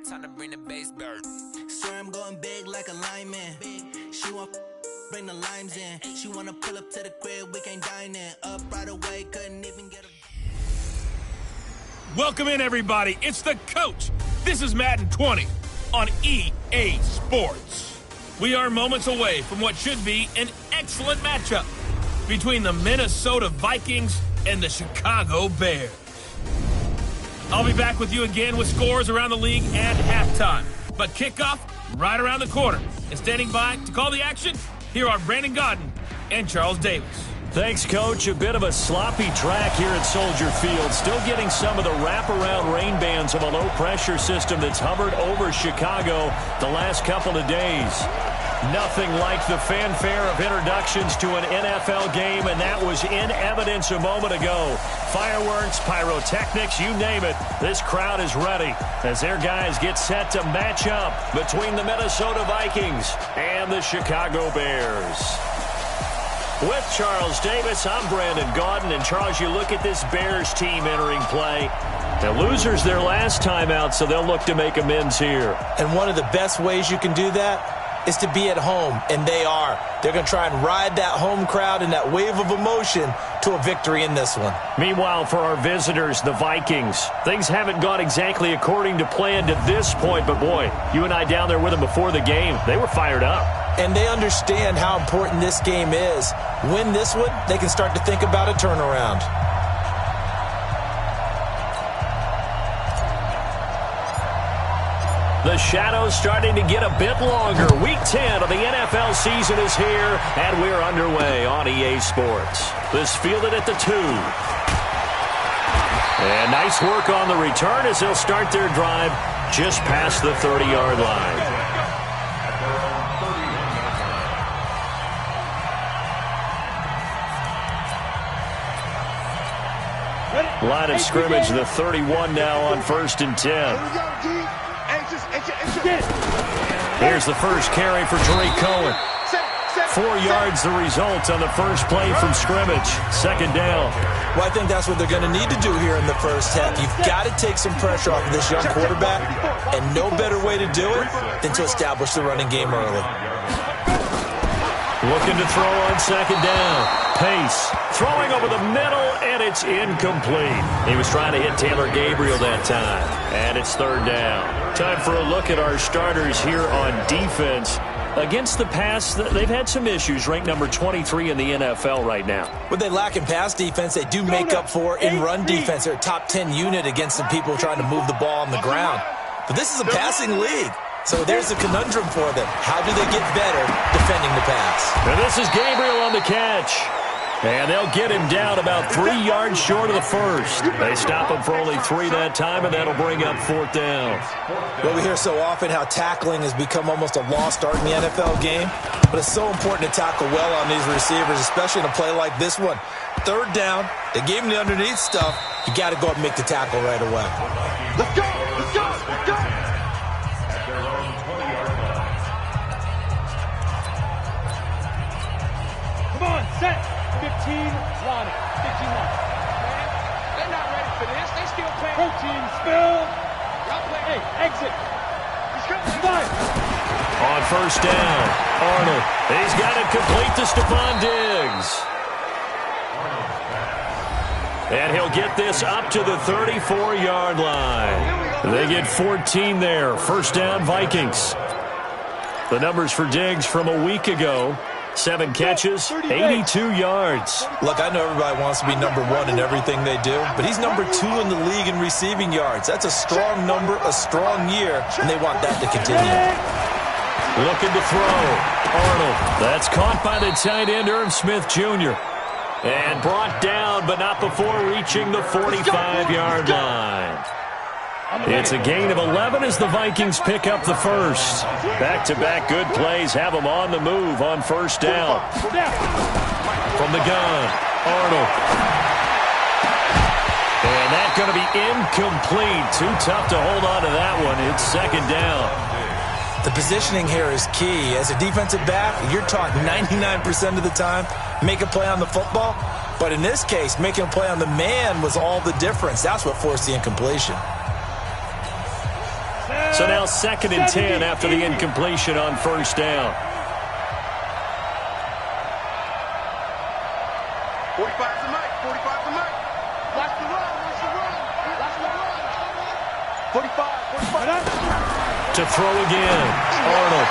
Time to bring the bass bird. Swear I'm going big like a lineman. She want bring the limes in. She wanna pull up to the crib, we can't dine in. Up right away, couldn't even get a... Welcome in, everybody. It's the coach. This is Madden 20 on EA Sports. We are moments away from what should be an excellent matchup between the Minnesota Vikings and the Chicago Bears. I'll be back with you again with scores around the league at halftime. But kickoff right around the corner. And standing by to call the action, here are Brandon Godden and Charles Davis. Thanks, Coach. A bit of a sloppy track here at Soldier Field. Still getting some of the wraparound rain bands of a low-pressure system that's hovered over Chicago the last couple of days. Nothing like the fanfare of introductions to an NFL game, and that was in evidence a moment ago. Fireworks, pyrotechnics, you name it. This crowd is ready as their guys get set to match up between the Minnesota Vikings and the Chicago Bears. With Charles Davis, I'm Brandon Godden. And Charles, you look at this Bears team entering play. The losers their last time out, so they'll look to make amends here. And one of the best ways you can do that is to be at home, and they are. They're going to try and ride that home crowd and that wave of emotion to a victory in this one. Meanwhile, for our visitors, the Vikings, things haven't gone exactly according to plan to this point, but boy, you and I down there with them before the game, they were fired up. And they understand how important this game is. Win this one, they can start to think about a turnaround. The shadow's starting to get a bit longer. Week 10 of the NFL season is here, and we're underway on EA Sports. This fielded at the 2. And nice work on the return as they'll start their drive just past the 30-yard line. Line of scrimmage, the 31 now on 1st and 10. Here's the first carry for Tariq Cohen. 4 yards the result on the first play from scrimmage. Second down. Well, I think that's what they're going to need to do here in the first half. You've got to take some pressure off of this young quarterback, and no better way to do it than to establish the running game early. Looking to throw on second down. Pace. Throwing over the middle, and it's incomplete. He was trying to hit Taylor Gabriel that time. And it's third down. Time for a look at our starters here on defense. Against the pass, they've had some issues. Ranked number 23 in the NFL right now. What they lack in pass defense, they do make up for in run defense. They're a top 10 unit against some people trying to move the ball on the ground. But this is a passing league. So there's a conundrum for them. How do they get better defending the pass? And this is Gabriel on the catch. And they'll get him down about 3 yards short of the first. They stop him for only 3 that time, and that'll bring up 4th down. Well, we hear so often how tackling has become almost a lost art in the NFL game. But it's so important to tackle well on these receivers, especially in a play like this one. Third down, they gave him the underneath stuff. You got to go up and make the tackle right away. Let's go! Let's go! Let's go! Come on, set! 15 line. 15 line. They're not ready for this. They still play. Protein spill. Y'all play. Hey, exit. He's coming. Fire. On first down, Arnold. He's got it complete to Stephon Diggs. And he'll get this up to the 34-yard line. They get 14 there. First down, Vikings. The numbers for Diggs from a week ago. 7 catches, 82 yards. Look, I know everybody wants to be number 1 in everything they do, but he's number 2 in the league in receiving yards. That's a strong number, a strong year, and they want that to continue. Looking to throw. Arnold. That's caught by the tight end, Irv Smith Jr. And brought down, but not before reaching the 45-yard line. It's a gain of 11 as the Vikings pick up the first. Back-to-back good plays have them on the move on first down. From the gun, Arnold. And that's going to be incomplete. Too tough to hold on to that one. It's second down. The positioning here is key. As a defensive back, you're taught 99% of the time, make a play on the football. But in this case, making a play on the man was all the difference. That's what forced the incompletion. So now 2nd and 10 after the incompletion on first down. 45 to Mike. 45 to Mike. Watch the run. Watch the run. Watch the run. 45. To throw again. Arnold.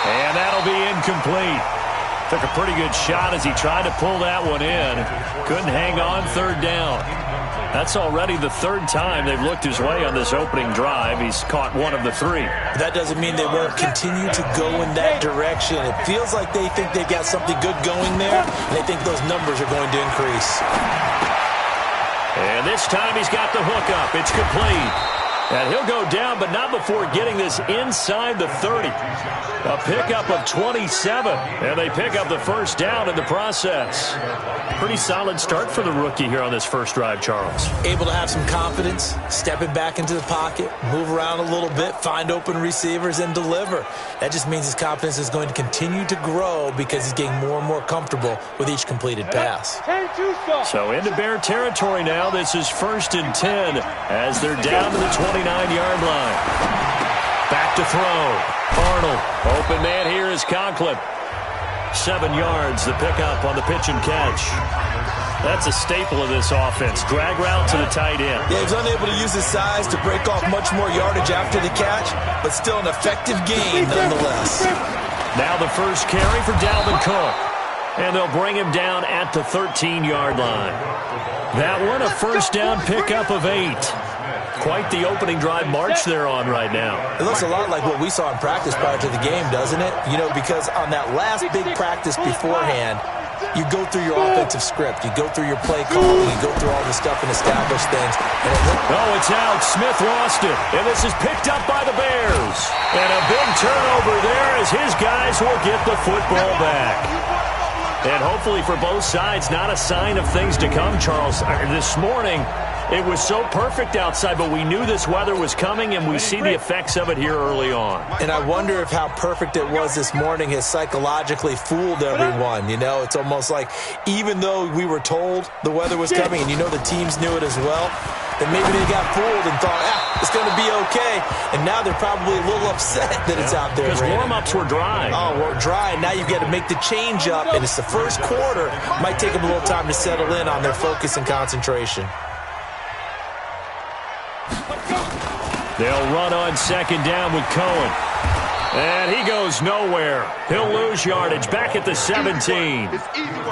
And that'll be incomplete. Took a pretty good shot as he tried to pull that one in. Couldn't hang on 3rd down. That's already the 3rd time they've looked his way on this opening drive. He's caught 1 of the 3. That doesn't mean they won't continue to go in that direction. It feels like they think they've got something good going there, and they think those numbers are going to increase. And this time he's got the hook up. It's complete. And he'll go down, but not before getting this inside the 30. A pickup of 27, and they pick up the first down in the process. Pretty solid start for the rookie here on this first drive, Charles. Able to have some confidence, stepping back into the pocket, move around a little bit, find open receivers, and deliver. That just means his confidence is going to continue to grow because he's getting more and more comfortable with each completed pass. So into Bear territory now. This is 1st and 10 as they're down to the 29-yard line. Back to throw. Arnold. Open man here is Conklin. 7 yards, the pickup on the pitch and catch. That's a staple of this offense. Drag route to the tight end. Yeah, he was unable to use his size to break off much more yardage after the catch, but still an effective gain nonetheless. Now the first carry for Dalvin Cook. And they'll bring him down at the 13-yard line. That one, a first down pickup of 8. Quite the opening drive march they're on right now. It looks a lot like what we saw in practice prior to the game, doesn't it? You know, because on that last big practice beforehand, you go through your offensive script. You go through your play calling. You go through all the stuff and establish things. And it's out. Smith lost it. And this is picked up by the Bears. And a big turnover there as his guys will get the football back. And hopefully for both sides, not a sign of things to come, Charles. This morning, it was so perfect outside, but we knew this weather was coming, and we see the effects of it here early on. And I wonder if how perfect it was this morning has psychologically fooled everyone. You know, it's almost like even though we were told the weather was coming, and you know the teams knew it as well, then maybe they got fooled and thought, it's going to be okay. And now they're probably a little upset that it's out there. Because warm-ups were dry. Oh, we're dry. Now you've got to make the change up, and it's the first quarter. Might take them a little time to settle in on their focus and concentration. They'll run on 2nd down with Cohen. And he goes nowhere. He'll lose yardage back at the 17.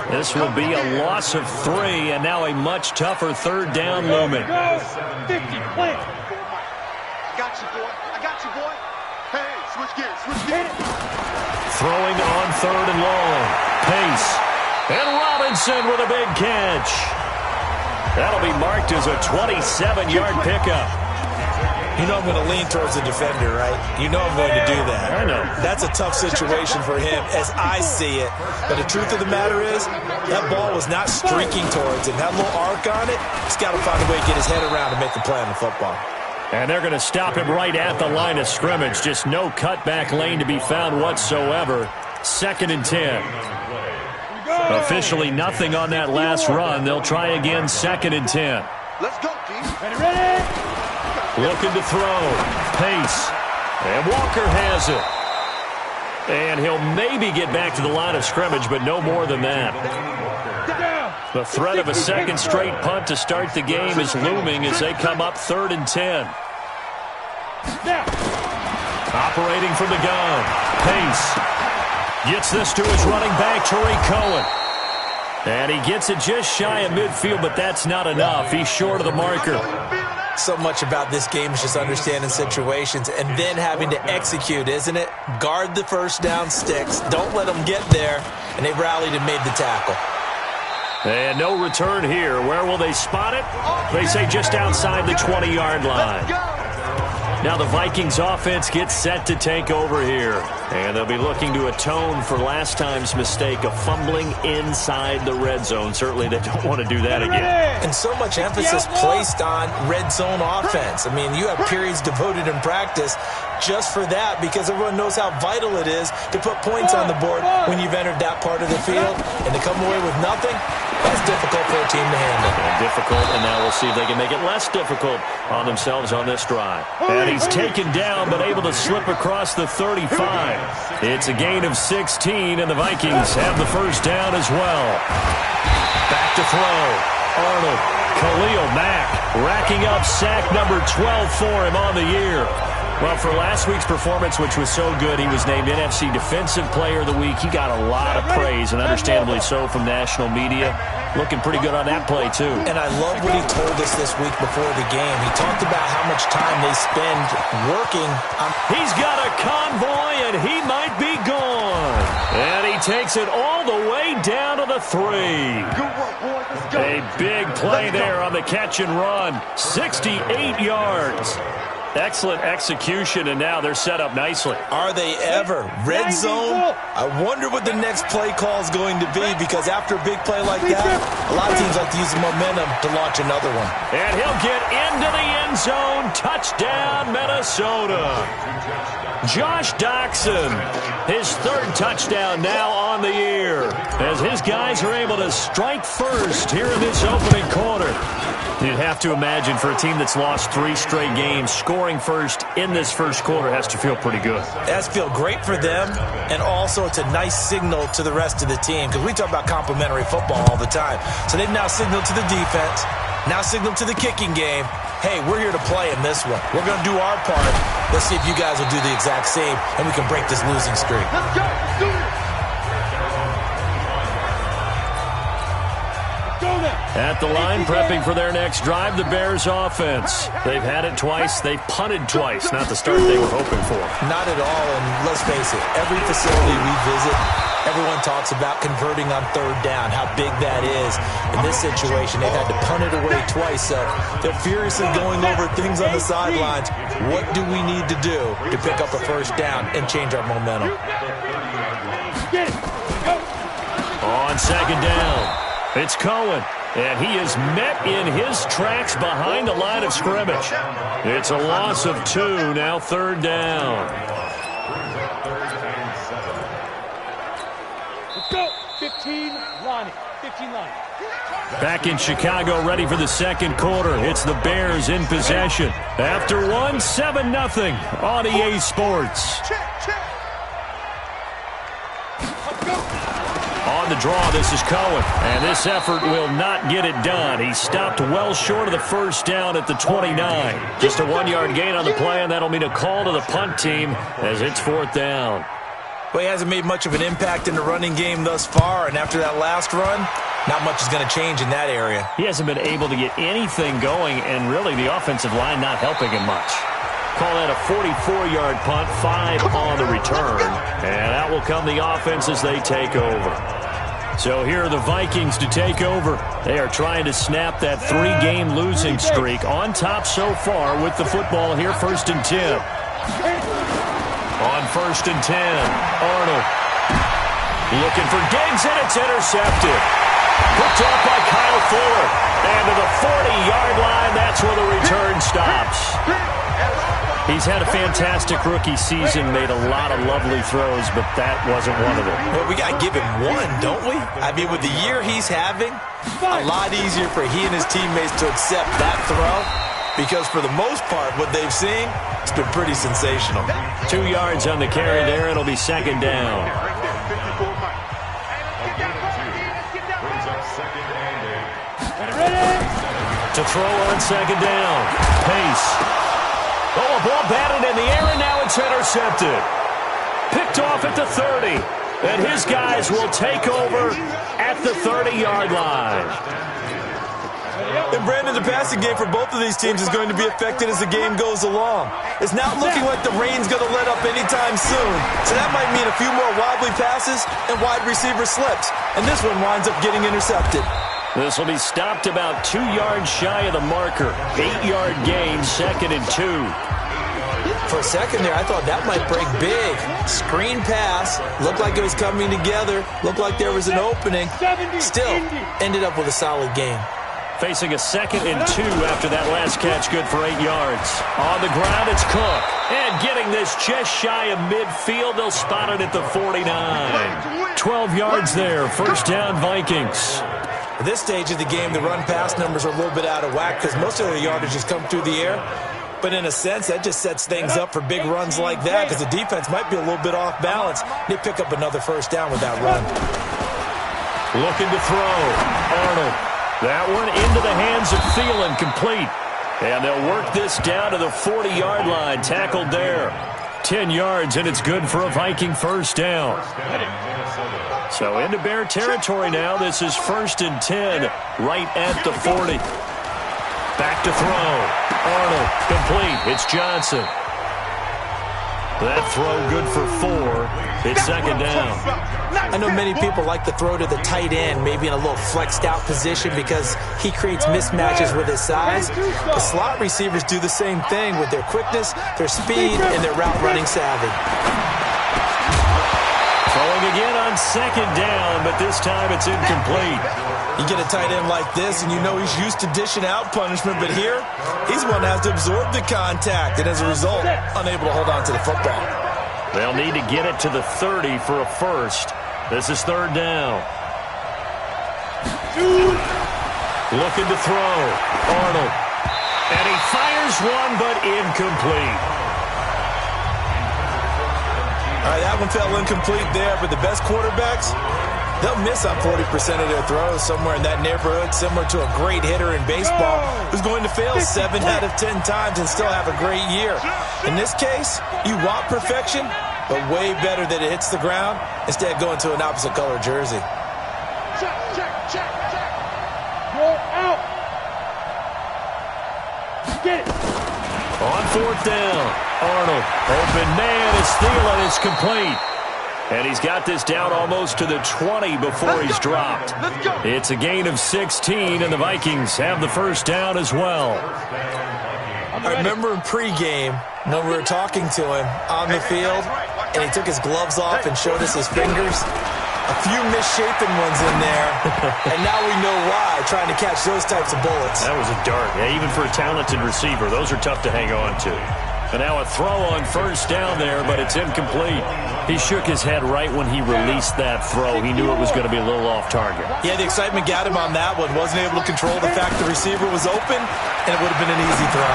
This will be a loss of 3, and now a much tougher 3rd down looming. 50, play. I got you, boy. I got you, boy. Hey, switch gears, switch gears. Throwing on 3rd and long. Pace. And Robinson with a big catch. That'll be marked as a 27-yard pickup. You know I'm going to lean towards the defender, right? You know I'm going to do that. I know. That's a tough situation for him as I see it. But the truth of the matter is, that ball was not streaking towards him. That little arc on it, he's got to find a way to get his head around and make a play on the football. And they're going to stop him right at the line of scrimmage. Just no cutback lane to be found whatsoever. 2nd and 10. Officially nothing on that last run. They'll try again 2nd and 10. Let's go, G. Ready? Looking to throw. Pace. And Walker has it. And he'll maybe get back to the line of scrimmage, but no more than that. The threat of a second straight punt to start the game is looming as they come up 3rd and 10. Operating from the gun. Pace. Gets this to his running back, Tariq Cohen. And he gets it just shy of midfield, but that's not enough. He's short of the marker. So much about this game is just understanding situations and then having to execute, isn't it? Guard the first down sticks. Don't let them get there. And they rallied and made the tackle. And no return here. Where will they spot it? They say just outside the 20-yard line. Now the Vikings offense gets set to take over here. And they'll be looking to atone for last time's mistake of fumbling inside the red zone. Certainly they don't want to do that again. And so much emphasis placed on red zone offense. I mean, you have periods devoted in practice just for that because everyone knows how vital it is to put points on the board when you've entered that part of the field. And to come away with nothing, that's That's difficult for a team to handle. Difficult, and now we'll see if they can make it less difficult on themselves on this drive. And he's taken down, but able to slip across the 35. It's a gain of 16, and the Vikings have the first down as well. Back to throw. Arnold. Khalil Mack racking up sack number 12 for him on the year. Well, for last week's performance, which was so good, he was named NFC Defensive Player of the Week. He got a lot of praise, and understandably so, from national media. Looking pretty good on that play, too. And I love what he told us this week before the game. He talked about how much time they spend working on... He's got a convoy, and he might be gone. And he takes it all the way down to the 3. A big play there on the catch and run. 68 yards. Excellent execution, and now they're set up nicely. Are they ever? Red zone? I wonder what the next play call is going to be, because after a big play like that, a lot of teams like to use the momentum to launch another one. And he'll get into the end zone. Touchdown, Minnesota. Josh Doxson, his third touchdown now on the year, as his guys are able to strike first here in this opening quarter. You'd have to imagine for a team that's lost 3 straight games, scoring first in this first quarter has to feel pretty good. It has to feel great for them, and also it's a nice signal to the rest of the team, because we talk about complimentary football all the time. So they've now signaled to the defense, now signaled to the kicking game, hey, we're here to play in this one. We're going to do our part. Let's see if you guys will do the exact same, and we can break this losing streak. Let's go. Do it. At the line, prepping for their next drive, the Bears offense. They've had it twice. They've punted twice. Not the start they were hoping for. Not at all, and let's face it, every facility we visit, everyone talks about converting on third down, how big that is. In this situation, they've had to punt it away twice, so they're furiously going over things on the sidelines. What do we need to do to pick up a first down and change our momentum? On second down, it's Cohen. And he is met in his tracks behind the line of scrimmage. It's a loss of 2, now third down. Let's go. 15, Lonnie. 15, Lonnie. Back in Chicago, ready for the second quarter. It's the Bears in possession. After 1, 7-0 on EA Sports. On the draw, this is Cohen, and this effort will not get it done. He stopped well short of the first down at the 29. Just a 1-yard gain on the play, and that'll mean a call to the punt team as it's fourth down. Well, he hasn't made much of an impact in the running game thus far, and after that last run, not much is going to change in that area. He hasn't been able to get anything going, and really the offensive line not helping him much. Call that a 44-yard punt, 5 on the return, and out will come the offense as they take over. So here are the Vikings to take over. They are trying to snap that 3-game losing streak. On top so far with the football here, 1st and 10. On 1st and 10, Arnold. Looking for Diggs, and it's intercepted. Picked off by Kyle Fuller. And to the 40-yard line, that's where the return stops. He's had a fantastic rookie season, made a lot of lovely throws, but that wasn't one of them. Well, we got to give him one, don't we? I mean, with the year he's having, a lot easier for he and his teammates to accept that throw, because for the most part, what they've seen, it's been pretty sensational. 2 yards on the carry there. It'll be second down. To throw on second down. Pace. Oh, a ball batted in the air, and now it's intercepted. Picked off at the 30. And his guys will take over at the 30-yard line. And Brandon, the passing game for both of these teams is going to be affected as the game goes along. It's not looking like the rain's going to let up anytime soon. So that might mean a few more wobbly passes and wide receiver slips. And this one winds up getting intercepted. This will be stopped about 2 yards shy of the marker. 8-yard gain, 2nd and 2. For a second there, I thought that might break big. Screen pass, looked like it was coming together, looked like there was an opening. Still, ended up with a solid game. Facing a 2nd and 2 after that last catch, good for 8 yards. On the ground, it's Cook. And getting this just shy of midfield, they'll spot it at the 49. 12 yards there, first down Vikings. At this stage of the game, the run-pass numbers are a little bit out of whack because most of their yardage has come through the air. But in a sense, that just sets things up for big runs like that because the defense might be a little bit off balance. They pick up another first down with that run. Looking to throw. Arnold. That one into the hands of Thielen, complete. And they'll work this down to the 40-yard line. Tackled there. 10 yards, and it's good for a Viking first down. So into Bear territory now. This is 1st and 10, right at the 40. Back to throw. Arnold, complete. It's Johnson. That throw good for 4. It's 2nd down. I know many people like to throw to the tight end, maybe in a little flexed out position because he creates mismatches with his size. The slot receivers do the same thing with their quickness, their speed, and their route running savvy. Throwing again on 2nd down, but this time it's incomplete. You get a tight end like this, and you know he's used to dishing out punishment, but here, he's one that has to absorb the contact, and as a result, unable to hold on to the football. They'll need to get it to the 30 for a first. This is 3rd down. Looking to throw. Arnold. And he fires one, but incomplete. All right, that one fell incomplete there, but the best quarterbacks, they'll miss on 40% of their throws, somewhere in that neighborhood, similar to a great hitter in baseball who's going to fail 7 out of 10 times and still have a great year. In this case, you want perfection, but way better that it hits the ground instead of going to an opposite color jersey. Check. Roll out. Get it. On 4th down, Arnold. Open man is Thielen. It's complete. And he's got this down almost to the 20 before he's dropped. It's a gain of 16, and the Vikings have the first down as well. I remember in pregame when we were talking to him on the field, and he took his gloves off and showed us his fingers. A few misshapen ones in there, and now we know why, trying to catch those types of bullets. That was a dart. Yeah, even for a talented receiver, those are tough to hang on to. And now a throw on 1st down there, but it's incomplete. He shook his head right when he released that throw. He knew it was going to be a little off target. Yeah, the excitement got him on that one. Wasn't able to control the fact the receiver was open, and it would have been an easy throw.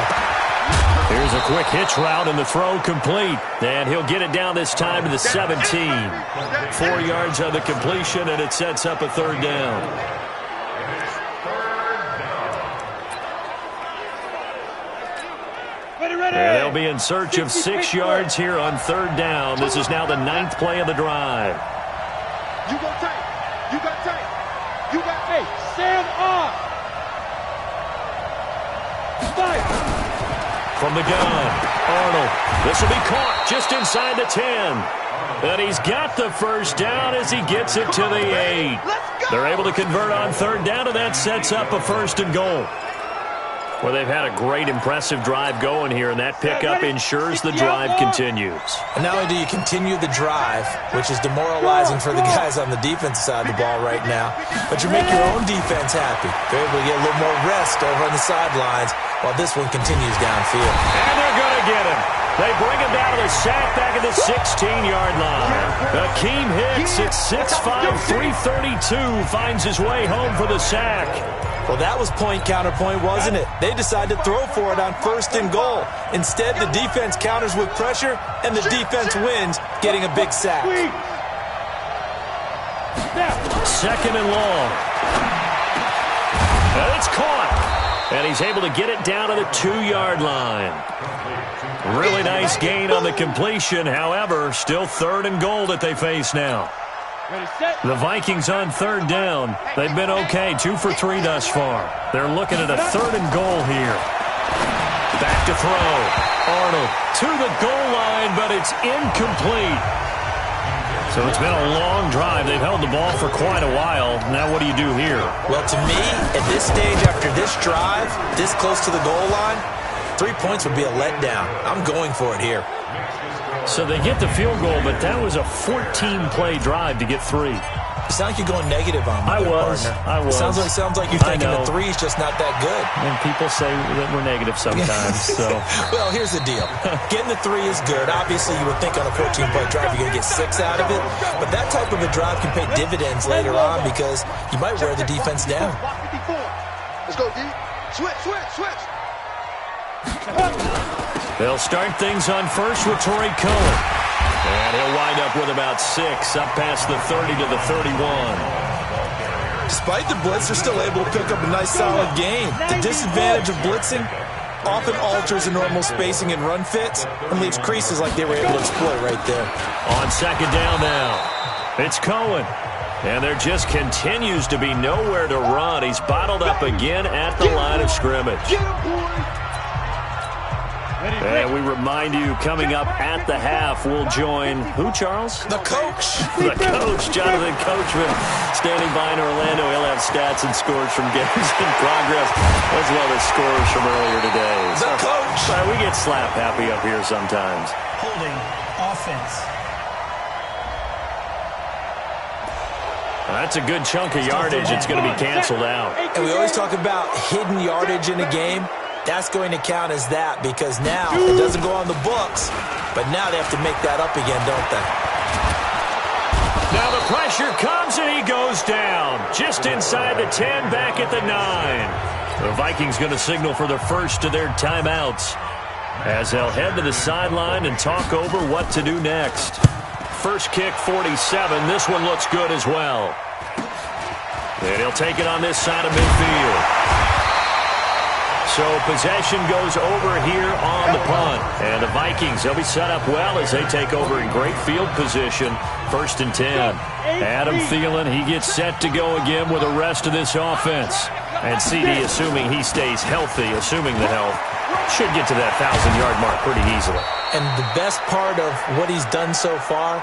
Here's a quick hitch route, and the throw complete. And he'll get it down this time to the 17. 4 yards on the completion, and it sets up a 3rd down. And they'll be in search of 6 yards here on 3rd down. This is now the 9th play of the drive. You go tight. You got tight. You got, hey, stand up. Fire. From the gun, Arnold. This will be caught just inside the 10. And he's got the first down as he gets it to the 8. They're able to convert on 3rd down, and that sets up a 1st and goal. Well, they've had a great, impressive drive going here, and that pickup ensures the drive continues. And not only do you continue the drive, which is demoralizing for the guys on the defensive side of the ball right now, but you make your own defense happy. They're able to get a little more rest over on the sidelines while this one continues downfield. And they're going to get him. They bring him down to the sack back at the 16-yard line. Akeem Hicks at 6'5", 332, finds his way home for the sack. Well, that was point counterpoint, wasn't it? They decided to throw for it on 1st and goal. Instead, the defense counters with pressure, and the defense wins, getting a big sack. 2nd and long. And it's caught. And he's able to get it down to the 2-yard line. Really nice gain on the completion. However, still 3rd and goal that they face now. The Vikings on 3rd down. They've been okay, 2 for 3 thus far. They're looking at a 3rd and goal here. Back to throw. Arnold to the goal line, but it's incomplete. So it's been a long drive. They've held the ball for quite a while. Now what do you do here? Well, to me, at this stage after this drive, this close to the goal line, 3 points would be a letdown. I'm going for it here. So they get the field goal, but that was a 14-play drive to get 3. You sound like you're going negative on me, partner. I was. It sounds like you're thinking the three's just not that good. And people say that we're negative sometimes. So, well, here's the deal. Getting the three is good. Obviously, you would think on a 14-point drive you're going to get 6 out of it. But that type of a drive can pay dividends later on because you might wear the defense down. Let's go, D. Switch. They'll start things on first with Torrey Cohen. And he'll wind up with about 6, up past the 30 to the 31. Despite the blitz, they're still able to pick up a nice, solid gain. The disadvantage of blitzing often alters the normal spacing and run fits and leaves creases like they were able to exploit right there. On second down now, it's Cohen. And there just continues to be nowhere to run. He's bottled up again at the line of scrimmage. And we remind you, coming up at the half, we'll join who, Charles? The coach. The coach, Jonathan Coachman, standing by in Orlando. He'll have stats and scores from games in progress, as well as scores from earlier today. The coach. We get slap happy up here sometimes. Holding offense. That's a good chunk of yardage. It's going to be canceled out. And we always talk about hidden yardage in a game. That's going to count as that because now it doesn't go on the books, but now they have to make that up again, don't they? Now the pressure comes and he goes down. Just inside the 10, back at the 9. The Vikings going to signal for the first of their timeouts as they'll head to the sideline and talk over what to do next. First kick, 47. This one looks good as well. And he'll take it on this side of midfield. So possession goes over here on the punt. And the Vikings, they'll be set up well as they take over in great field position. First and 10. Adam Thielen, he gets set to go again with the rest of this offense. And CD, assuming he stays healthy, assuming the health, should get to that 1,000-yard mark pretty easily. And the best part of what he's done so far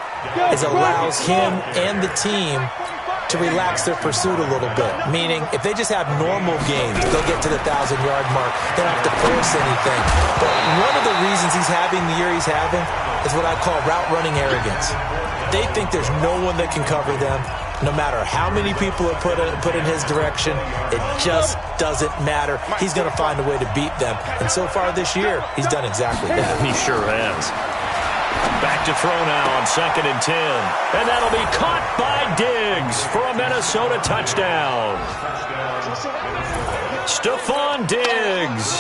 is allows him and the team to relax their pursuit a little bit. Meaning, if they just have normal games, they'll get to the 1,000-yard mark. They don't have to force anything. But one of the reasons he's having the year he's having is what I call route-running arrogance. They think there's no one that can cover them. No matter how many people are put in his direction, it just doesn't matter. He's going to find a way to beat them. And so far this year, he's done exactly that. He sure has. Back to throw now on second and 10. And that'll be caught by Diggs for a Minnesota touchdown. Stephon Diggs,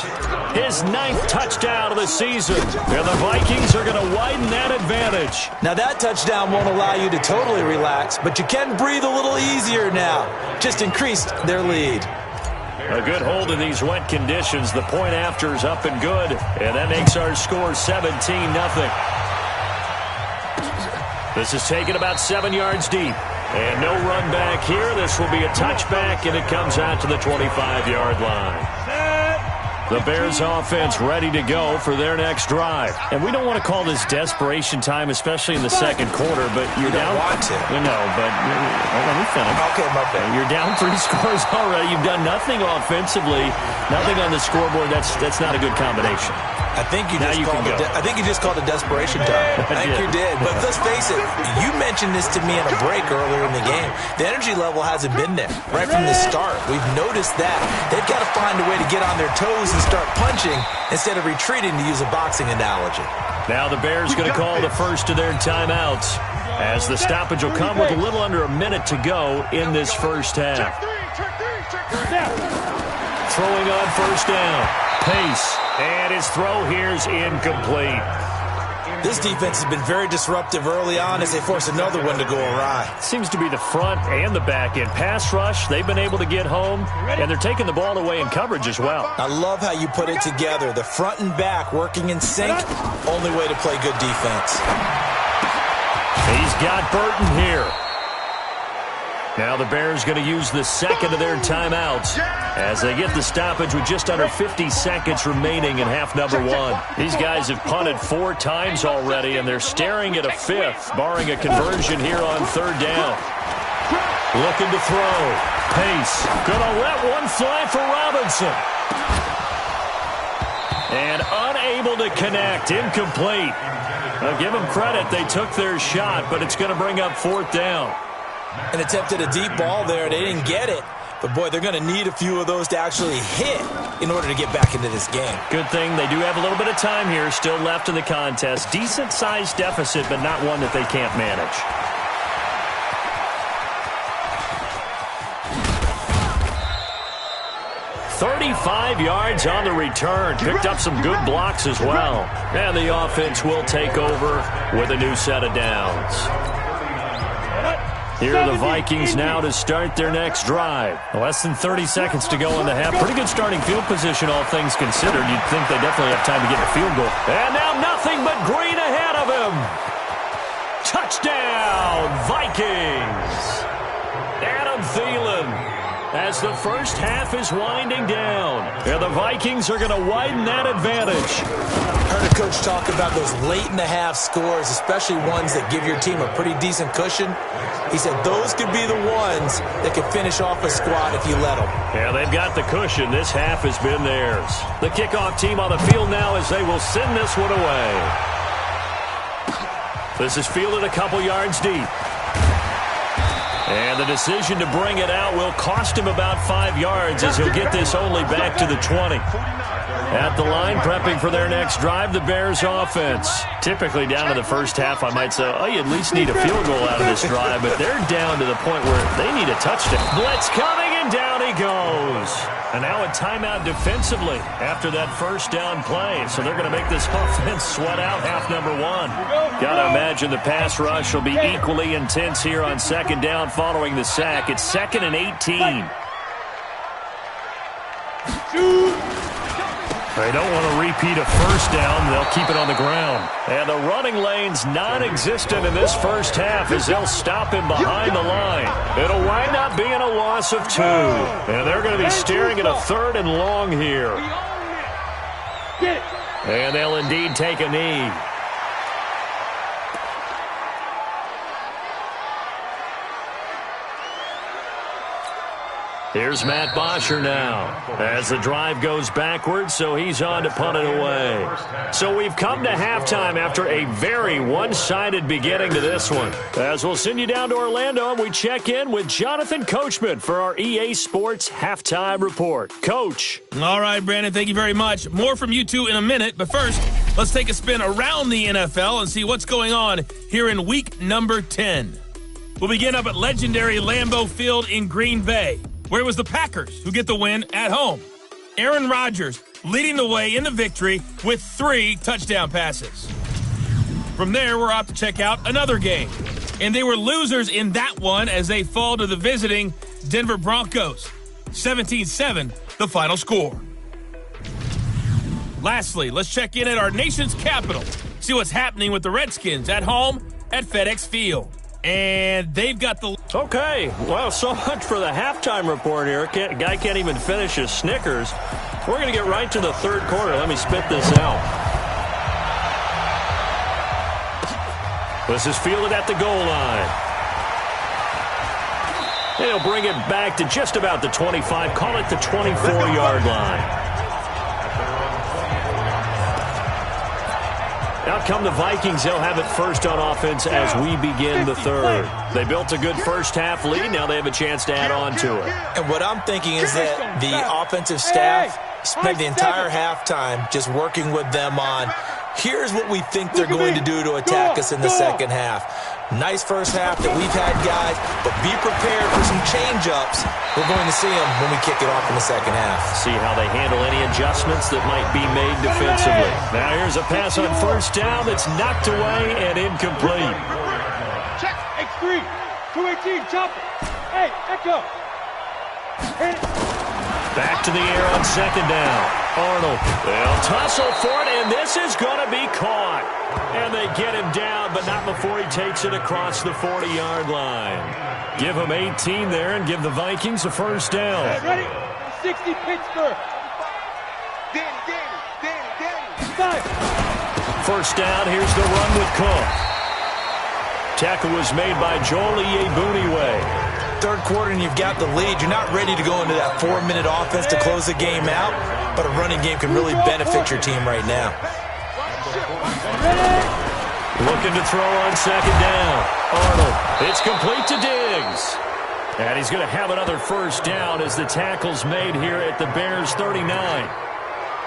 his 9th touchdown of the season. And the Vikings are going to widen that advantage. Now that touchdown won't allow you to totally relax, but you can breathe a little easier now. Just increased their lead. A good hold in these wet conditions. The point after is up and good. And that makes our score 17-0. This is taken about 7 yards deep. And no run back here. This will be a touchback, and it comes out to the 25-yard line. The Bears offense ready to go for their next drive. And we don't want to call this desperation time, especially in the second quarter, but you're down. Want to. No, but let me finish. Okay, my bad. You're down 3 scores already. You've done nothing offensively, nothing on the scoreboard. That's not a good combination. I think you just called it desperation time. I think you did. But let's face it, you mentioned this to me in a break earlier in the game. The energy level hasn't been there right from the start. We've noticed that. They've got to find a way to get on their toes and start punching instead of retreating, to use a boxing analogy. Now the Bears going to call the first of their timeouts as the stoppage will come with a little under a minute to go in this first half. Throwing on first down. Pace. And his throw here's incomplete. This defense has been very disruptive early on as they force another one to go awry. Seems to be the front and the back end. Pass rush, they've been able to get home, and they're taking the ball away in coverage as well. I love how you put it together. The front and back working in sync, only way to play good defense. He's got Burton here. Now the Bears going to use the second of their timeouts as they get the stoppage with just under 50 seconds remaining in half number 1. These guys have punted 4 times already, and they're staring at a 5th, barring a conversion here on third down. Looking to throw. Pace. Gonna let one fly for Robinson. And unable to connect. Incomplete. Now give them credit. They took their shot, but it's going to bring up 4th down. And attempted a deep ball there. They didn't get it. But, boy, they're going to need a few of those to actually hit in order to get back into this game. Good thing they do have a little bit of time here still left in the contest. Decent-sized deficit, but not one that they can't manage. "35 yards on the return. Picked up some good blocks as well. And the offense will take over with a new set of downs. Here are the Vikings now to start their next drive. Less than 30 seconds to go in the half. Pretty good starting field position, all things considered. You'd think they definitely have time to get a field goal. And now nothing but green ahead of him. Touchdown, Vikings. Adam Thielen. As the first half is winding down, and the Vikings are going to widen that advantage. Heard a coach talk about those late-in-the-half scores, especially ones that give your team a pretty decent cushion. He said those could be the ones that could finish off a squad if you let them. Yeah, they've got the cushion. This half has been theirs. The kickoff team on the field now as they will send this one away. This is fielded a couple yards deep. And the decision to bring it out will cost him about 5 yards as he'll get this only back to the 20. At the line, prepping for their next drive, the Bears offense. Typically down to the first half, I might say, oh, you at least need a field goal out of this drive, but they're down to the point where they need a touchdown. Blitz coming, and down he goes. And now a timeout defensively after that first down play. So they're going to make this offense sweat out half number one. Got to imagine the pass rush will be equally intense here on second down following the sack. It's 2nd and 18. They don't want to repeat a first down. They'll keep it on the ground. And the running lane's non-existent in this first half as they'll stop him behind the line. It'll wind up being a loss of 2. And they're going to be staring at a 3rd and long here. And they'll indeed take a knee. Here's Matt Bosher now as the drive goes backwards, so he's on to punt it away. So we've come to halftime after a very one-sided beginning to this one. As we'll send you down to Orlando, and we check in with Jonathan Coachman for our EA Sports Halftime Report. Coach. All right, Brandon, thank you very much. More from you two in a minute, but first, let's take a spin around the NFL and see what's going on here in week number 10. We'll begin up at legendary Lambeau Field in Green Bay, where it was the Packers who get the win at home. Aaron Rodgers leading the way in the victory with 3 touchdown passes. From there, we're off to check out another game. And they were losers in that one as they fall to the visiting Denver Broncos. 17-7, the final score. Lastly, let's check in at our nation's capital. See what's happening with the Redskins at home at FedEx Field. And they've got the... Okay, well, so much for the halftime report here. Guy can't even finish his Snickers. We're going to get right to the third quarter. Let me spit this out. This is fielded at the goal line. And he'll bring it back to just about the 25. Call it the 24-yard line. Out come the Vikings. They'll have it first on offense as we begin the third. They built a good first half lead. Now they have a chance to add on to it. And what I'm thinking is that the offensive staff spent the entire halftime just working with them on, here's what we think they're going to do to attack us in the second half. Nice first half that we've had, guys, but be prepared for some change-ups. We're going to see them when we kick it off in the second half. See how they handle any adjustments that might be made defensively. Now here's a pass on first down that's knocked away and incomplete. Check, X3, 218, chopper. Hey, Echo. Hit it. Back to the air on second down. Arnold. They'll tussle for it, and this is going to be caught. And they get him down, but not before he takes it across the 40-yard line. Give him 18 there and give the Vikings a first down. Ready? 60 Pittsburgh. Danny. First down, here's the run with Cook. Tackle was made by Joel Iyiegbuniwe. Third quarter and you've got the lead. You're not ready to go into that 4-minute offense to close the game out, but a running game can really benefit your team right now. Looking to throw on second down. Arnold. It's complete to Diggs. And he's going to have another first down as the tackle's made here at the Bears 39.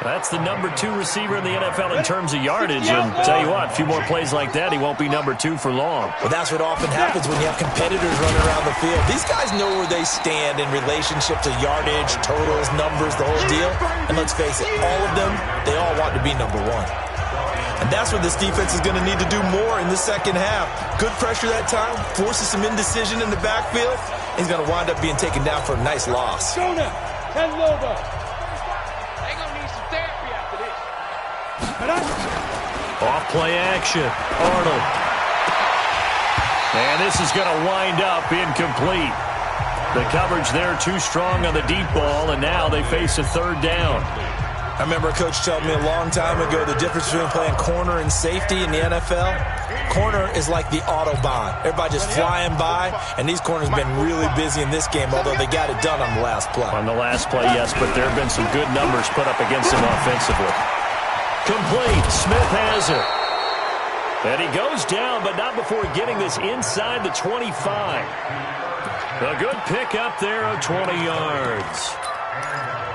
That's the number 2 receiver in the NFL in terms of yardage. And tell you what, a few more plays like that, he won't be number 2 for long. Well, that's what often happens when you have competitors running around the field. These guys know where they stand in relationship to yardage, totals, numbers, the whole deal. And let's face it, all of them, they all want to be number 1. And that's what this defense is going to need to do more in the second half. Good pressure that time, forces some indecision in the backfield. He's going to wind up being taken down for a nice loss. Jonah, 10 Loba. They going to need some therapy after this. Off play action. Arnold. And this is going to wind up incomplete. The coverage there too strong on the deep ball, and now they face a third down. I remember a coach telling me a long time ago the difference between playing corner and safety in the NFL. Corner is like the Autobahn. Everybody just flying by, and these corners have been really busy in this game, although they got it done on the last play. On the last play, yes, but there have been some good numbers put up against him offensively. Complete. Smith has it. And he goes down, but not before getting this inside the 25. A good pick up there of 20 yards.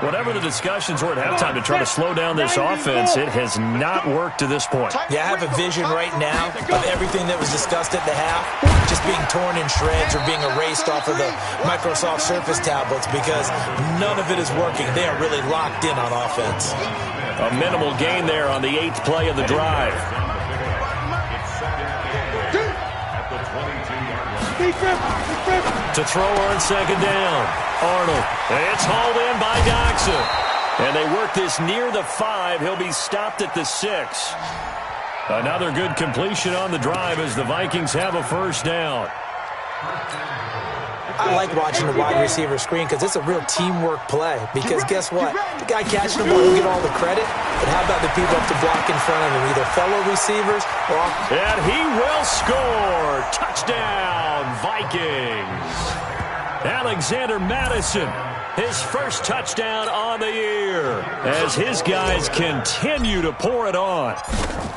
Whatever the discussions were at halftime to try to slow down this offense, it has not worked to this point. Yeah, I have a vision right now of everything that was discussed at the half just being torn in shreds or being erased off of the Microsoft Surface tablets because none of it is working. They are really locked in on offense. A minimal gain there on the 8th play of the drive. To throw on second down. Arnold. It's hauled in by Doxson. And they work this near the 5. He'll be stopped at the 6. Another good completion on the drive as the Vikings have a first down. I like watching the wide receiver screen because it's a real teamwork play. Because guess what? The guy catching the ball will get all the credit. But how about the people up to block in front of him? Either fellow receivers or... And he will score. Touchdown, Vikings. Alexander Madison, his first touchdown on the year as his guys continue to pour it on.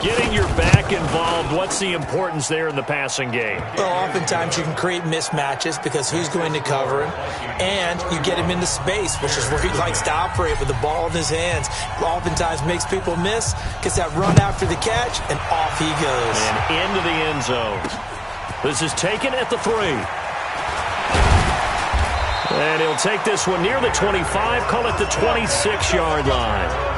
Getting your back involved, what's the importance there in the passing game? Well, oftentimes you can create mismatches because who's going to cover him, and you get him into space, which is where he likes to operate with the ball in his hands. Oftentimes makes people miss, gets that run after the catch, and off he goes. And into the end zone. This is taken at the 3. And he'll take this one near the 25, call it the 26-yard line.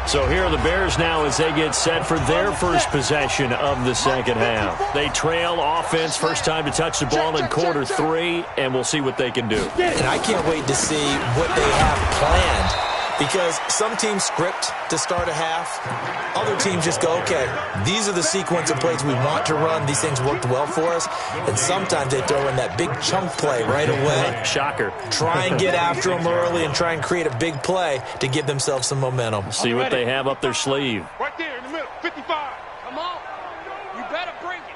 So here are the Bears now as they get set for their first possession of the second half. They trail offense, first time to touch the ball in quarter 3, and we'll see what they can do. And I can't wait to see what they have planned. Because some teams script to start a half. Other teams just go, okay, these are the sequence of plays we want to run. These things worked well for us. And sometimes they throw in that big chunk play right away. Shocker. Try and get after them early and try and create a big play to give themselves some momentum. See what they have up their sleeve. Right there in the middle, 55. Come on. You better bring it.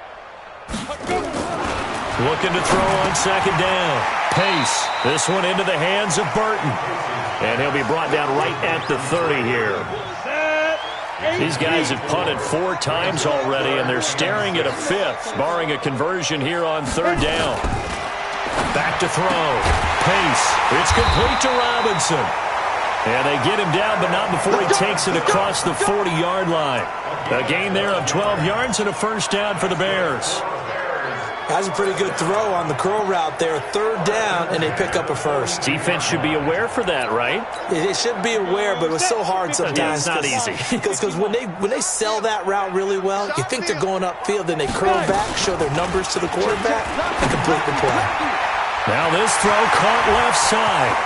Looking to throw on second down. Pace. This one into the hands of Burton. And he'll be brought down right at the 30 here. These guys have punted 4 times already, and they're staring at a 5th, barring a conversion here on third down. Back to throw. Pace. It's complete to Robinson. And they get him down, but not before he takes it across the 40-yard line. A gain there of 12 yards and a first down for the Bears. That's a pretty good throw on the curl route there. Third down, and they pick up a first. Defense should be aware for that, right? It should be aware, but it was so hard sometimes. Yeah, it's not easy. Because when they sell that route really well, you think they're going upfield, then they curl back, show their numbers to the quarterback, and complete the play. Now this throw caught left side.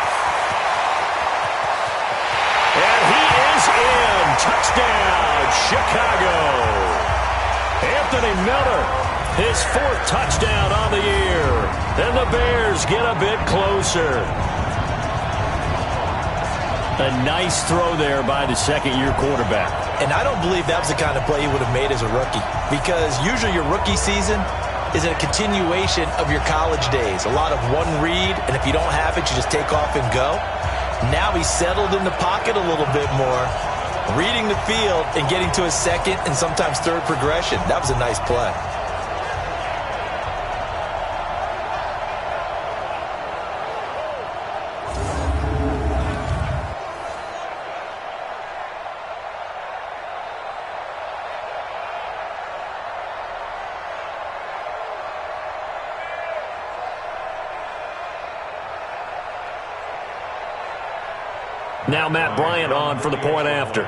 And he is in. Touchdown, Chicago. Anthony Miller. His 4th touchdown on the year. And the Bears get a bit closer. A nice throw there by the second-year quarterback. And I don't believe that was the kind of play he would have made as a rookie. Because usually your rookie season is a continuation of your college days. A lot of one read, and if you don't have it, you just take off and go. Now he's settled in the pocket a little bit more. Reading the field and getting to a second and sometimes third progression. That was a nice play. Now Matt Bryant on for the point after.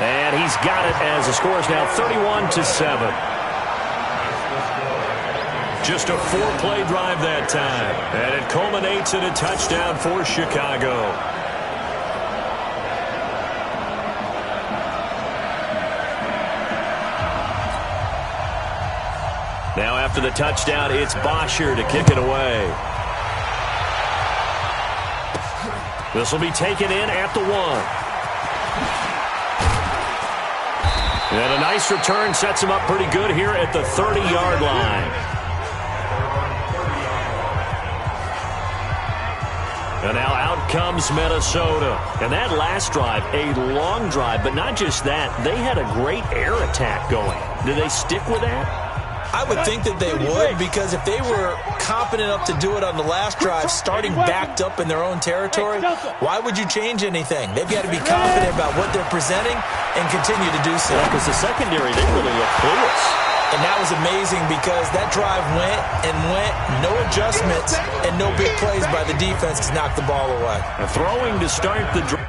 And he's got it as the score is now 31-7. Just a 4-play drive that time. And it culminates in a touchdown for Chicago. Now after the touchdown, it's Bosher to kick it away. This will be taken in at the 1. And a nice return sets him up pretty good here at the 30-yard line. And now out comes Minnesota. And that last drive, a long drive, but not just that. They had a great air attack going. Do they stick with that? I would think that they would, because if they were competent enough to do it on the last drive, starting backed up in their own territory, why would you change anything? They've got to be confident about what they're presenting and continue to do so. Because the secondary, they really look clueless. And that was amazing because that drive went and went, no adjustments, and no big plays by the defense to knock the ball away. Throwing to start the drive.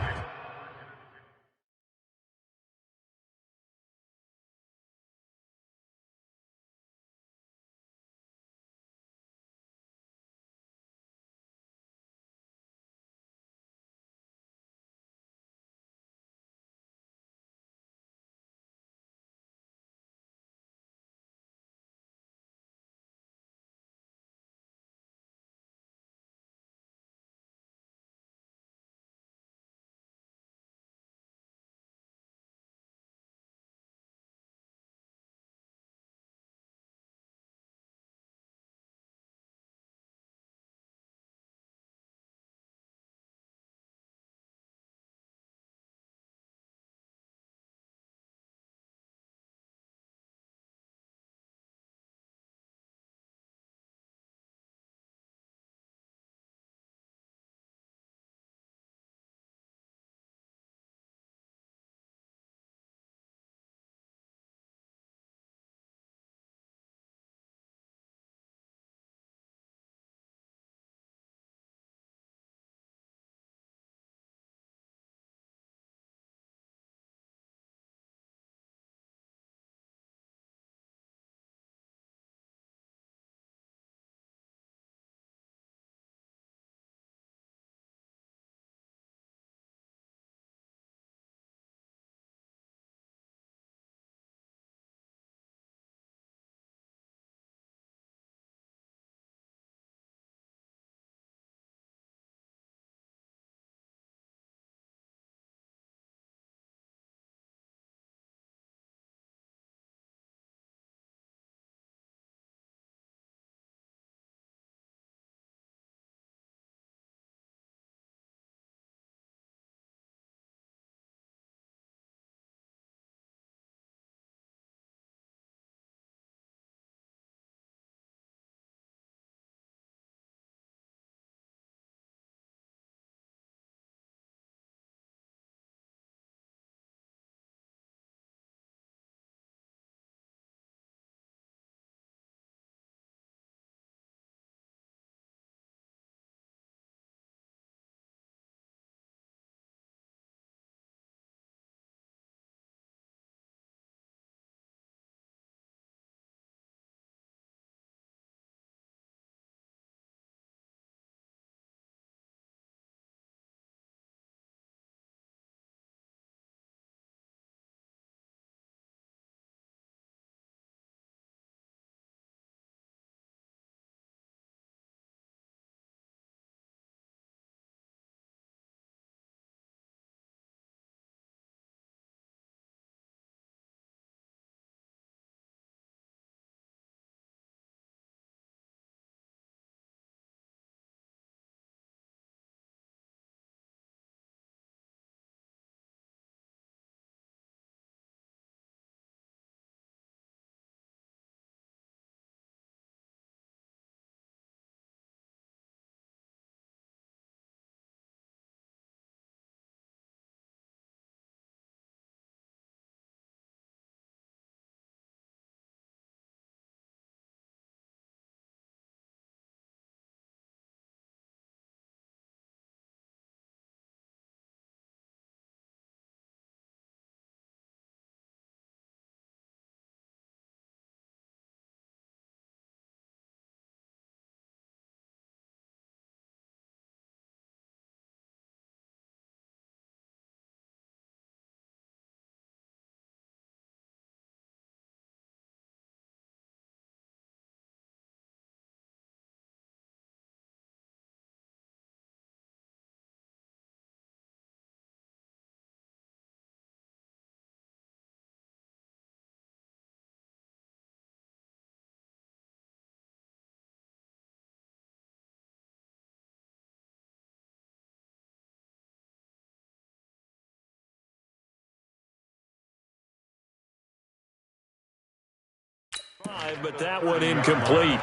But that one incomplete.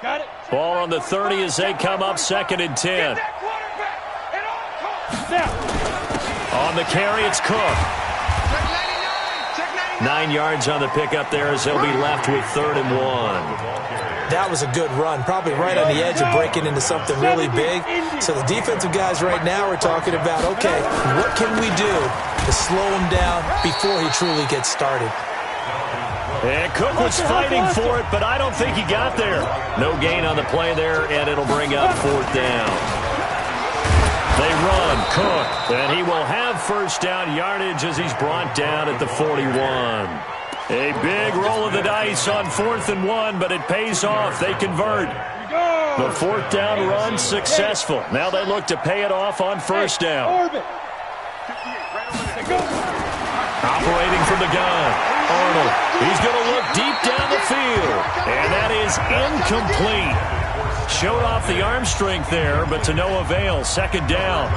Got it. Ball on the 30 as they come up 2nd and 10. On the carry, it's Cook. 9 yards on the pickup there as they'll be left with 3rd and 1. That was a good run, probably right on the edge of breaking into something really big. So the defensive guys right now are talking about, okay, what can we do to slow him down before he truly gets started? And Cook was fighting for it, but I don't think he got there. No gain on the play there, and it'll bring up 4th down. They run, Cook, and he will have 1st down yardage as he's brought down at the 41. A big roll of the dice on 4th and 1, but it pays off. They convert. The 4th down run successful. Now they look to pay it off on 1st down. Operating from the gun, Arnold. He's going to look deep down the field, and that is incomplete. Showed off the arm strength there, but to no avail. 2nd down.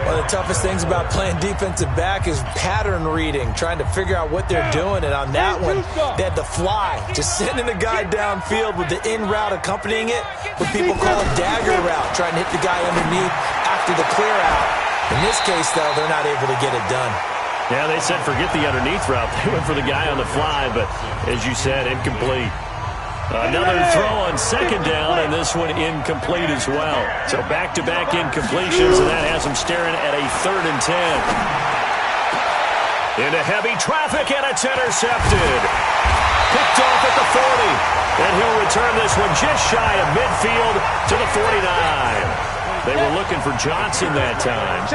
One of the toughest things about playing defensive back is pattern reading, trying to figure out what they're doing. And on that one, they had to fly, just sending the guy downfield with the in route accompanying it, what people call a dagger route, trying to hit the guy underneath after the clear out. In this case, though, they're not able to get it done. Yeah, they said forget the underneath route. They went for the guy on the fly, but as you said, incomplete. Another throw on 2nd down, and this one incomplete as well. So back-to-back incompletions, and that has them staring at a 3rd and 10. Into heavy traffic, and it's intercepted. Picked off at the 40, and he'll return this one just shy of midfield to the 49. They were looking for Johnson that time.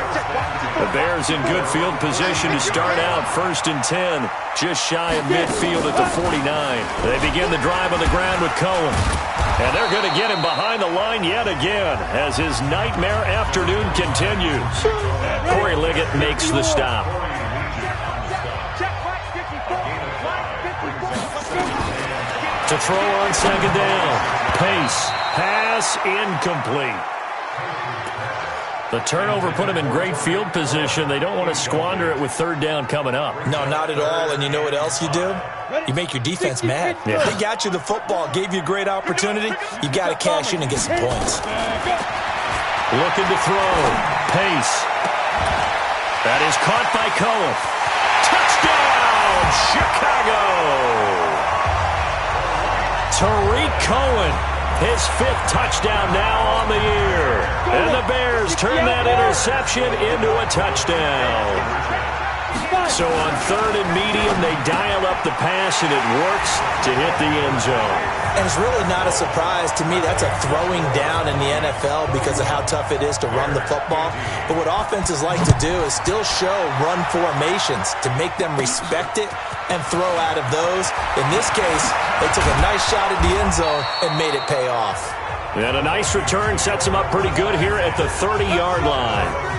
The Bears in good field position to start out 1st and 10, just shy of midfield at the 49. They begin the drive on the ground with Cohen. And they're going to get him behind the line yet again as his nightmare afternoon continues. Corey Liggett makes the stop. To throw on 2nd down. Pace. Pass incomplete. The turnover put him in great field position. They don't want to squander it with 3rd down coming up. No, not at all. And you know what else you do? You make your defense mad. Yeah. They got you the football, gave you a great opportunity. You got to cash in and get some points. Looking to throw. Pace. That is caught by Cohen. Touchdown, Chicago! Tariq Cohen. His 5th touchdown now on the year. And the Bears turn that interception into a touchdown. So on 3rd and medium, they dial up the pass, and it works to hit the end zone. And it's really not a surprise to me. That's a throwing down in the NFL because of how tough it is to run the football. But what offenses like to do is still show run formations to make them respect it and throw out of those. In this case, they took a nice shot at the end zone and made it pay off. And a nice return sets them up pretty good here at the 30-yard line.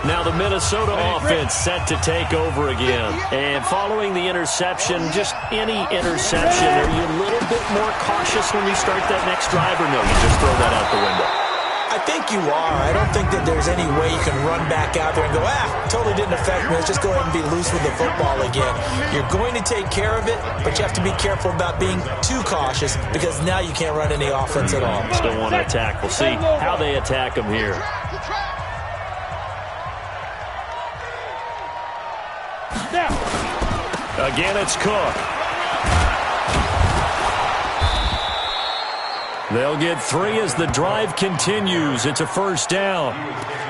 Now the Minnesota offense set to take over again. And following the interception, just any interception, are you a little bit more cautious when you start that next drive, or no, you just throw that out the window? I think you are. I don't think that there's any way you can run back out there and go, totally didn't affect me. Let's just go ahead and be loose with the football again. You're going to take care of it, but you have to be careful about being too cautious because now you can't run any offense at all. Still want to attack. We'll see how they attack them here. Again, it's Cook. They'll get 3 as the drive continues. It's a 1st down.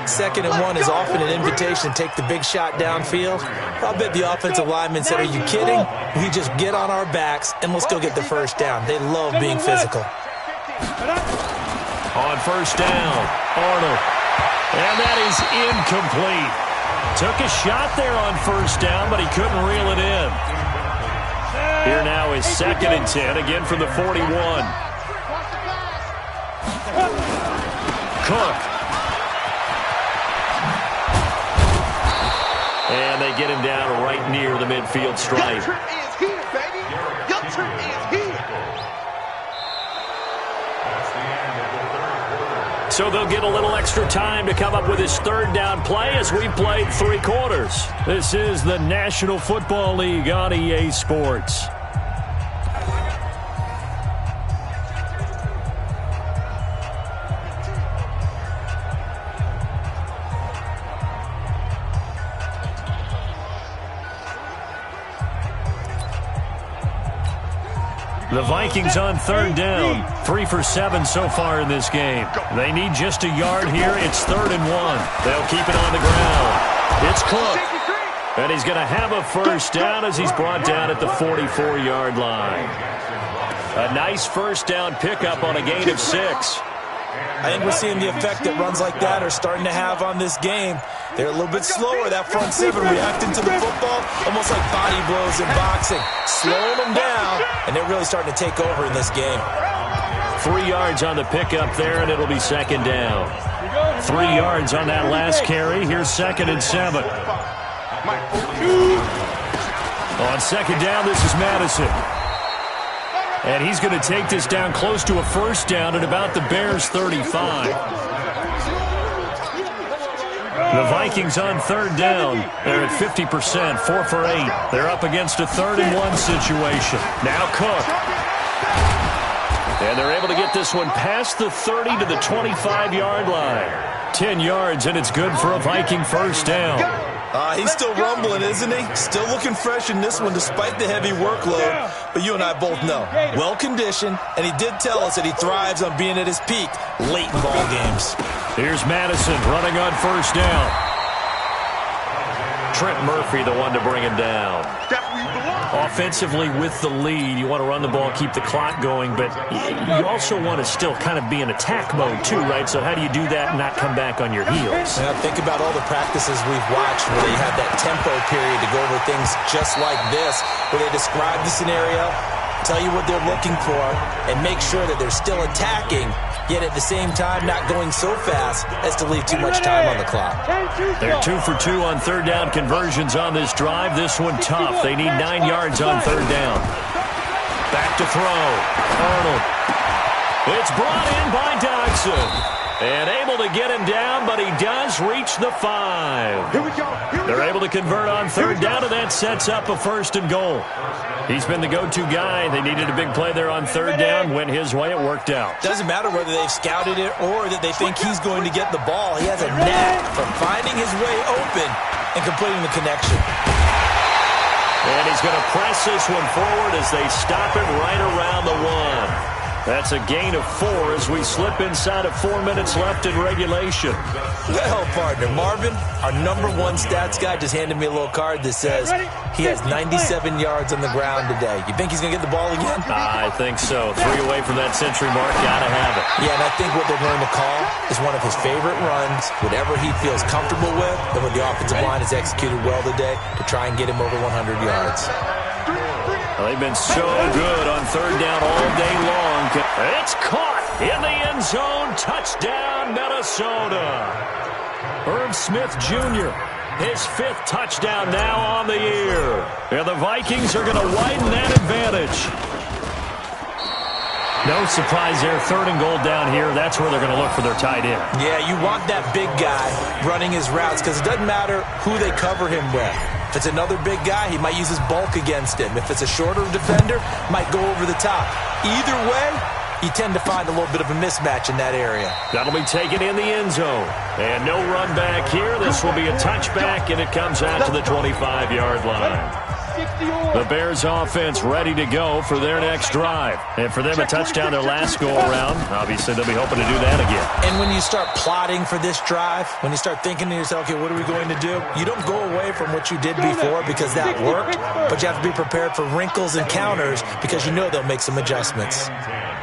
2nd and 1 is often an invitation to take the big shot downfield. I bet the offensive lineman said, are you kidding? We just get on our backs and let's go get the 1st down. They love being physical. On 1st down, Arnold. And that is incomplete. Took a shot there on 1st down, but he couldn't reel it in. Here now is 2nd and 10, again from the 41. Cook. And they get him down right near the midfield stripe. Your trip is here, baby. Your trip is here. So they'll get a little extra time to come up with his third down play as we played 3 quarters. This is the National Football League on EA Sports. The Vikings on third down. 3 for 7 so far in this game. They need just a yard here. It's 3rd and 1. They'll keep it on the ground. It's Cook. And he's going to have a first down as he's brought down at the 44-yard line. A nice first down pickup on a gain of 6. I think we're seeing the effect that runs like that are starting to have on this game. They're a little bit slower, that front 7, reacting to the football, almost like body blows in boxing, slowing them down, and they're really starting to take over in this game. 3 yards on the pickup there, and it'll be 2nd down. 3 yards on that last carry. Here's 2nd and 7. On 2nd down, this is Madison. And he's going to take this down close to a first down at about the Bears' 35. The Vikings on third down. They're at 50%, 4 for 8. They're up against a 3rd and 1 situation. Now Cook. And they're able to get this one past the 30 to the 25-yard line. 10 yards, and it's good for a Viking first down. He's still rumbling, isn't he? Still looking fresh in this one despite the heavy workload. But you and I both know, well-conditioned, and he did tell us that he thrives on being at his peak late in ball games. Here's Madison running on first down. Trent Murphy, the one to bring him down. Offensively with the lead, you want to run the ball, keep the clock going, but you also want to still kind of be in attack mode too, right? So how do you do that and not come back on your heels? Now think about all the practices we've watched where they have that tempo period to go over things just like this, where they describe the scenario, tell you what they're looking for, and make sure that they're still attacking, yet at the same time not going so fast as to leave too much time on the clock. They're 2 for 2 on third down conversions on this drive. This one tough. They need 9 yards on third down. Back to throw. Arnold. It's brought in by Dodson. And able to get him down, but he does reach the 5. They're able to convert on third down, and that sets up a 1st and goal. He's been the go-to guy. They needed a big play there on third down. Went his way. It worked out. Doesn't matter whether they've scouted it or that they think he's going to get the ball. He has a knack for finding his way open and completing the connection. And he's going to press this one forward as they stop it right around the 1. That's a gain of 4 as we slip inside of 4 minutes left in regulation. Well, partner, Marvin, our number 1 stats guy, just handed me a little card that says he has 97 yards on the ground today. You think he's going to get the ball again? I think so. 3 away from that century mark. Got to have it. Yeah, and I think what they're going to call is one of his favorite runs, whatever he feels comfortable with, and when the offensive line has executed well today to try and get him over 100 yards. Well, they've been so good on third down all day long. It's caught in the end zone. Touchdown, Minnesota. Herb Smith Jr., his 5th touchdown now on the year. And the Vikings are going to widen that advantage. No surprise there. 3rd and goal down here. That's where they're going to look for their tight end. Yeah, you want that big guy running his routes because it doesn't matter who they cover him with. If it's another big guy, he might use his bulk against him. If it's a shorter defender, might go over the top. Either way, you tend to find a little bit of a mismatch in that area. That'll be taken in the end zone. And no run back here. This will be a touchback, and it comes out to the 25-yard line. The Bears offense ready to go for their next drive. And for them, a touchdown their last go-around. Obviously, they'll be hoping to do that again. And when you start plotting for this drive, when you start thinking to yourself, okay, what are we going to do? You don't go away from what you did before because that worked, but you have to be prepared for wrinkles and counters because you know they'll make some adjustments.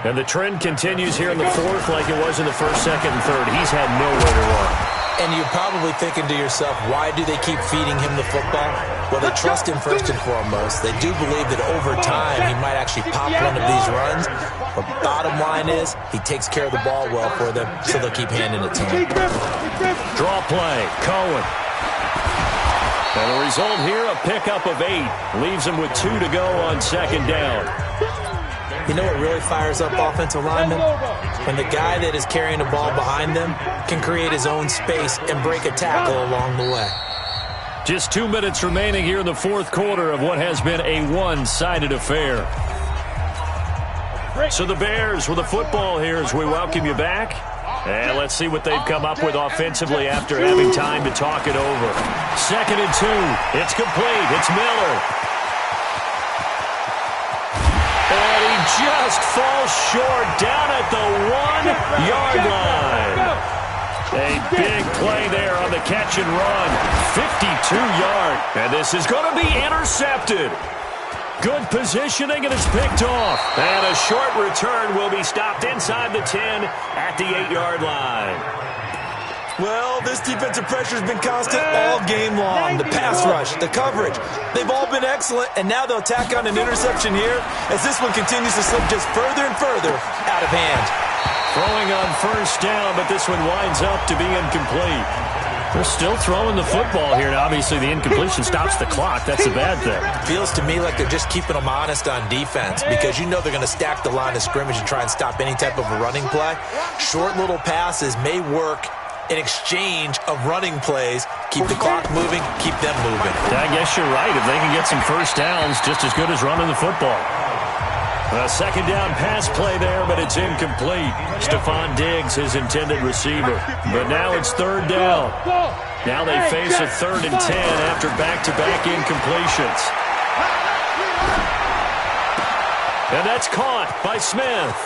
And the trend continues here in the 4th like it was in the 1st, 2nd, and 3rd. He's had nowhere to run. And you're probably thinking to yourself, why do they keep feeding him the football? Well, they trust him first and foremost. They do believe that over time he might actually pop one of these runs. But bottom line is he takes care of the ball well for them, so they'll keep handing it to him. Draw play, Cohen. And the result here, a pickup of 8. Leaves him with 2 to go on 2nd down. You know what really fires up offensive linemen? When the guy that is carrying the ball behind them can create his own space and break a tackle along the way. Just 2 minutes remaining here in the fourth quarter of what has been a one-sided affair. So the Bears with the football here as we welcome you back. And let's see what they've come up with offensively after having time to talk it over. 2nd and 2. It's complete. It's Miller. And he just falls short down at the 1-yard line. A big play there on the catch and run. 52-yard. And this is going to be intercepted. Good positioning, and it's picked off. And a short return will be stopped inside the 10 at the 8-yard line. Well, this defensive pressure has been constant all game long. The pass rush, the coverage, they've all been excellent, and now they'll tack on an interception here as this one continues to slip just further and further out of hand. Throwing on first down, but this one winds up to be incomplete. They're still throwing the football here, and obviously the incompletion stops the clock. That's a bad thing. Feels to me like they're just keeping them honest on defense because you know they're going to stack the line of scrimmage and try and stop any type of a running play. Short little passes may work in exchange of running plays. Keep the clock moving, keep them moving. I guess you're right. If they can get some first downs, just as good as running the football. A second down pass play there, but it's incomplete. Stephon Diggs, his intended receiver. But now it's 3rd down. Now they face a 3rd and 10 after back-to-back incompletions. And that's caught by Smith.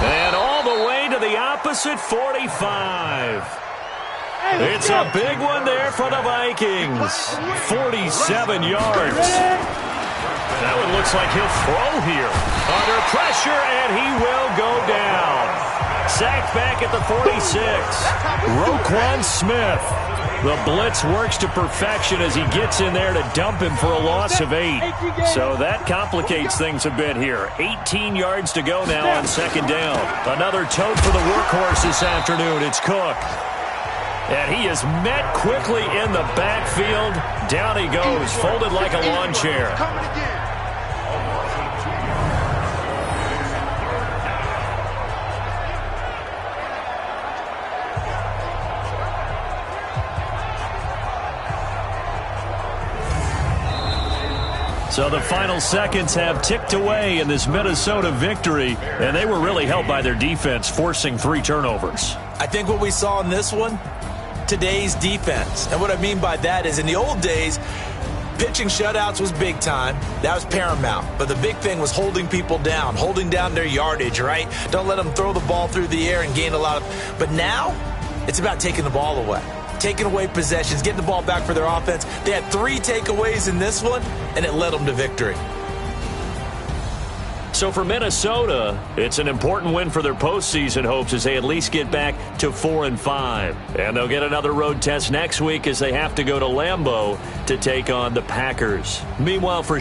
And all the way to the opposite 45. It's a big one there for the Vikings. 47 yards. That one looks like he'll throw here. Under pressure, and he will go down. Sacked back at the 46. Roquan Smith. The blitz works to perfection as he gets in there to dump him for a loss of 8. So that complicates things a bit here. 18 yards to go now on 2nd down. Another tote for the workhorse this afternoon. It's Cook. And he is met quickly in the backfield. Down he goes, folded like a lawn chair. So the final seconds have ticked away in this Minnesota victory, and they were really helped by their defense, forcing 3 turnovers. I think what we saw in this one, today's defense. And what I mean by that is in the old days, pitching shutouts was big time. That was paramount. But the big thing was holding people down, holding down their yardage, right? Don't let them throw the ball through the air and gain a lot of... But now, it's about taking the ball away. Taking away possessions, getting the ball back for their offense. They had 3 takeaways in this one, and it led them to victory. So for Minnesota, it's an important win for their postseason hopes as they at least get back to 4-5. And they'll get another road test next week as they have to go to Lambeau to take on the Packers. Meanwhile, for